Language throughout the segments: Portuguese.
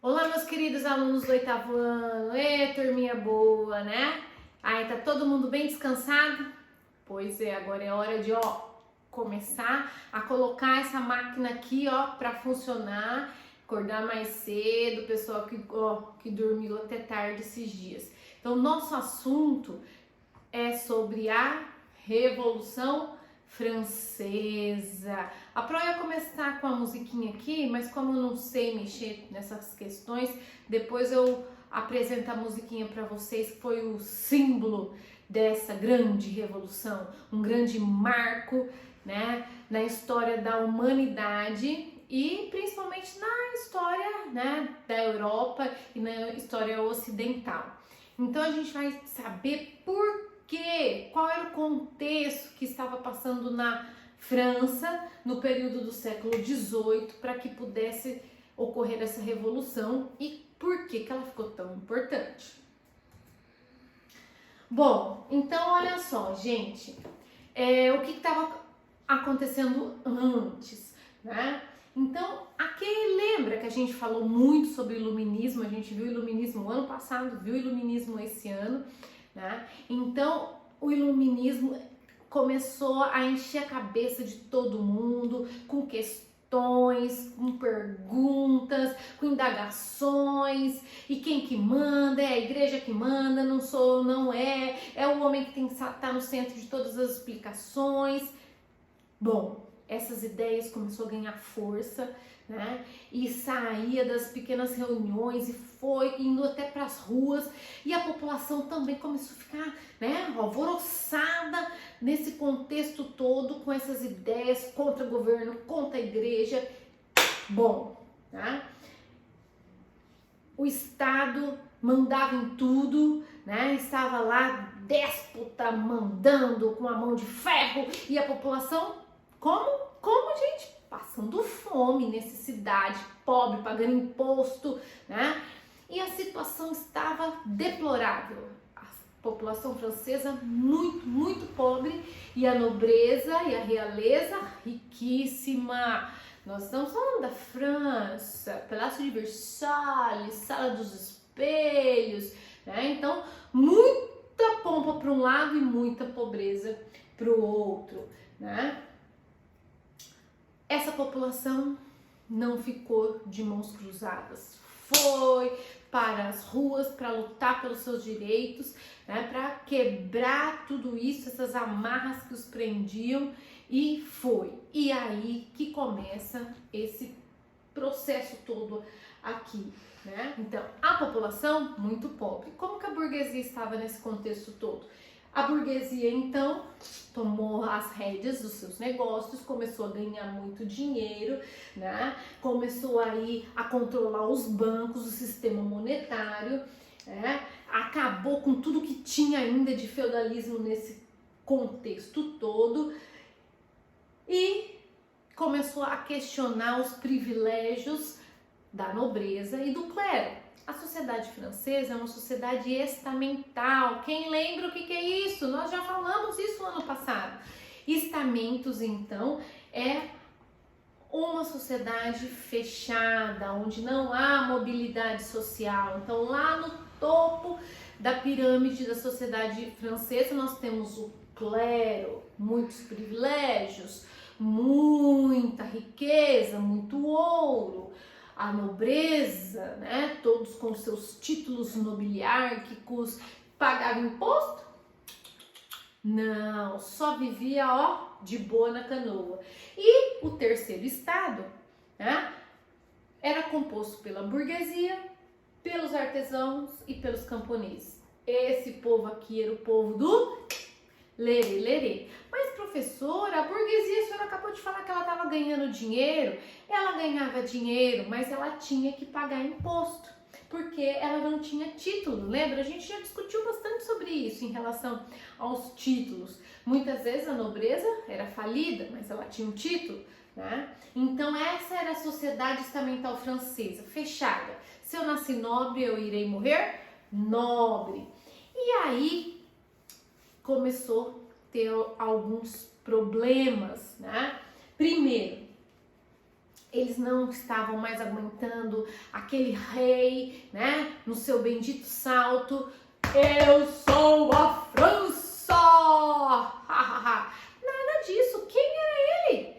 Olá, meus queridos alunos do oitavo ano. Turminha boa, né? Aí, tá todo mundo bem descansado? Pois é, agora é hora de, começar a colocar essa máquina aqui, pra funcionar, acordar mais cedo, pessoal que dormiu até tarde esses dias. Então, nosso assunto é sobre a Revolução Francesa. A Pro ia começar com a musiquinha aqui, mas como eu não sei mexer nessas questões, depois eu apresento a musiquinha para vocês, que foi o símbolo dessa grande revolução, um grande marco, né, na história da humanidade e principalmente na história, né, da Europa e na história ocidental. Então a gente vai saber qual era o contexto que estava passando na França no período do século XVIII para que pudesse ocorrer essa revolução e por que ela ficou tão importante. Bom, então olha só, gente, o que estava acontecendo antes, né? Então, aqui lembra que a gente falou muito sobre iluminismo, a gente viu iluminismo ano passado, viu iluminismo esse ano, né? Então, o iluminismo começou a encher a cabeça de todo mundo com questões, com perguntas, com indagações, e quem que manda? É a igreja que manda, não é o homem que tem que estar no centro de todas as explicações. Bom, essas ideias começaram a ganhar força, né? E saía das pequenas reuniões e foi indo até para as ruas, e a população também começou a ficar, né, alvoroçada nesse contexto todo com essas ideias contra o governo, contra a igreja. Bom, né? O Estado mandava em tudo, né? Estava lá déspota mandando com a mão de ferro, e a população como, gente? Passando fome, necessidade, pobre, pagando imposto, né? E a situação estava deplorável. A população francesa muito, muito pobre, e a nobreza e a realeza riquíssima. Nós estamos falando da França, Palácio de Versalhes, Sala dos Espelhos, né? Então, muita pompa para um lado e muita pobreza para o outro, né? Essa população não ficou de mãos cruzadas, foi para as ruas para lutar pelos seus direitos, né, para quebrar tudo isso, essas amarras que os prendiam, e foi. E aí que começa esse processo todo aqui, né? Então, a população muito pobre. Como que a burguesia estava nesse contexto todo? A burguesia, então, tomou as rédeas dos seus negócios, começou a ganhar muito dinheiro, né? Começou aí a controlar os bancos, o sistema monetário, né? Acabou com tudo que tinha ainda de feudalismo nesse contexto todo e começou a questionar os privilégios da nobreza e do clero. A sociedade francesa é uma sociedade estamental. Quem lembra o que é isso? Nós já falamos isso ano passado. Estamentos, então, é uma sociedade fechada, onde não há mobilidade social. Então, lá no topo da pirâmide da sociedade francesa, nós temos o clero, muitos privilégios, muita riqueza, muito ouro. A nobreza, né, todos com seus títulos nobiliárquicos, pagavam imposto? Não, só vivia, de boa na canoa. E o terceiro estado, né, era composto pela burguesia, pelos artesãos e pelos camponeses. Esse povo aqui era o povo do lerê, lerê. Mas, professora, a burguesia, a senhora acabou de falar que ela estava ganhando dinheiro. Ela ganhava dinheiro, mas ela tinha que pagar imposto, porque ela não tinha título, lembra? A gente já discutiu bastante sobre isso em relação aos títulos. Muitas vezes a nobreza era falida, mas ela tinha um título, né? Então essa era a sociedade estamental francesa, fechada. Se eu nasci nobre, eu irei morrer nobre. E aí começou a ter alguns problemas, né? Primeiro, Eles não estavam mais aguentando aquele rei, né, no seu bendito salto. Eu sou a França! Nada disso. Quem era ele?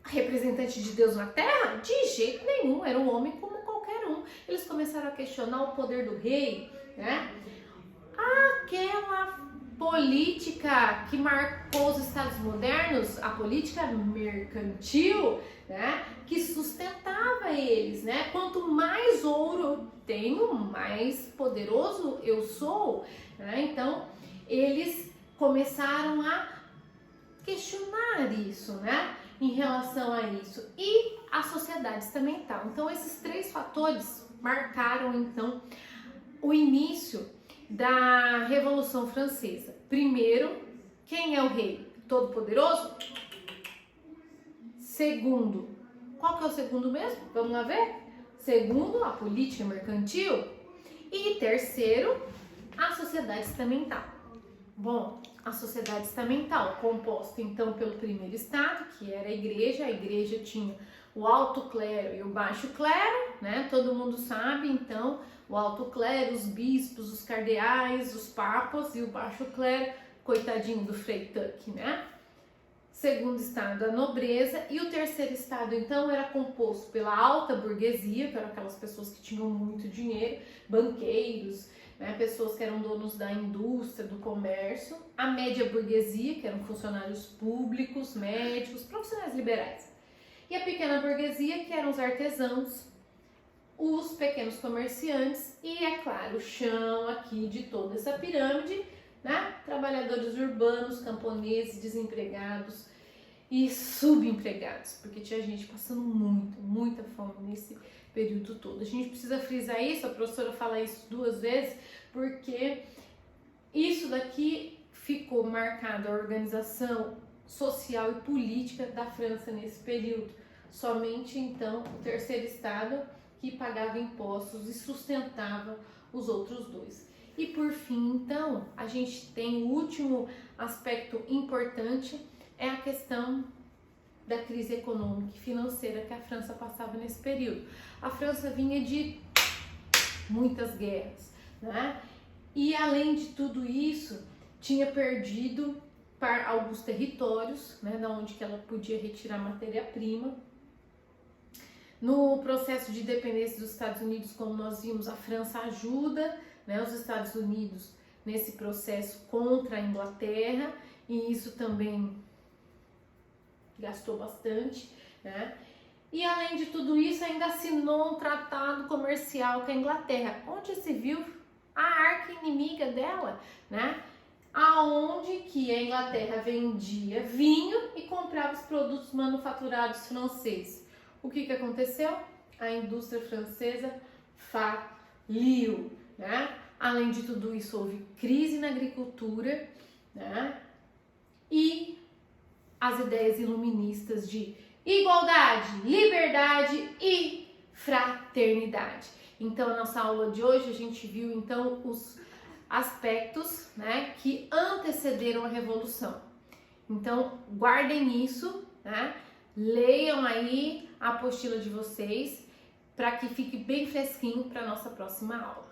Representante de Deus na Terra? De jeito nenhum. Era um homem como qualquer um. Eles começaram a questionar o poder do rei, né? Aquela política que marcou os estados modernos, a política mercantil, né, que sustentava eles, né? Quanto mais ouro eu tenho, mais poderoso eu sou, né? Então, eles começaram a questionar isso, né? Em relação a isso. E a sociedade estamental. Então, esses três fatores marcaram, então, o início da Revolução Francesa. Primeiro, quem é o rei? Todo-Poderoso? Segundo, qual que é o segundo mesmo? Vamos lá ver? Segundo, a política mercantil. E terceiro, a sociedade estamental. Bom, a sociedade estamental, composta então pelo primeiro estado, que era a igreja tinha o alto clero e o baixo clero, né? Todo mundo sabe, então, o alto clero, os bispos, os cardeais, os papas, e o baixo clero, coitadinho do Frei Tuck, né? Segundo estado, a nobreza, e o terceiro estado, então, era composto pela alta burguesia, que eram aquelas pessoas que tinham muito dinheiro, banqueiros, né, pessoas que eram donos da indústria, do comércio, a média burguesia, que eram funcionários públicos, médicos, profissionais liberais, e a pequena burguesia, que eram os artesãos, os pequenos comerciantes e, é claro, o chão aqui de toda essa pirâmide, né, trabalhadores urbanos, camponeses, desempregados e subempregados, porque tinha gente passando muita fome nesse período todo. A gente precisa frisar isso, a professora fala isso 2 vezes, porque isso daqui ficou marcado a organização social e política da França nesse período. Somente então o terceiro estado que pagava impostos e sustentava os outros dois. E por fim, então, a gente tem o último aspecto importante, é a questão da crise econômica e financeira que a França passava nesse período. A França vinha de muitas guerras, né? E além de tudo isso, tinha perdido alguns territórios, né, da onde que ela podia retirar matéria-prima. No processo de independência dos Estados Unidos, como nós vimos, a França ajuda, né, os Estados Unidos nesse processo contra a Inglaterra, e isso também gastou bastante, né? E além de tudo isso, ainda assinou um tratado comercial com a Inglaterra, onde se viu a arca inimiga dela, né? Aonde que a Inglaterra vendia vinho e comprava os produtos manufaturados franceses. O que aconteceu? A indústria francesa faliu, né? Além de tudo isso, houve crise na agricultura, né? E as ideias iluministas de igualdade, liberdade e fraternidade. Então, na nossa aula de hoje, a gente viu então os aspectos, né, que antecederam a Revolução. Então, guardem isso, né? Leiam aí a apostila de vocês para que fique bem fresquinho para a nossa próxima aula.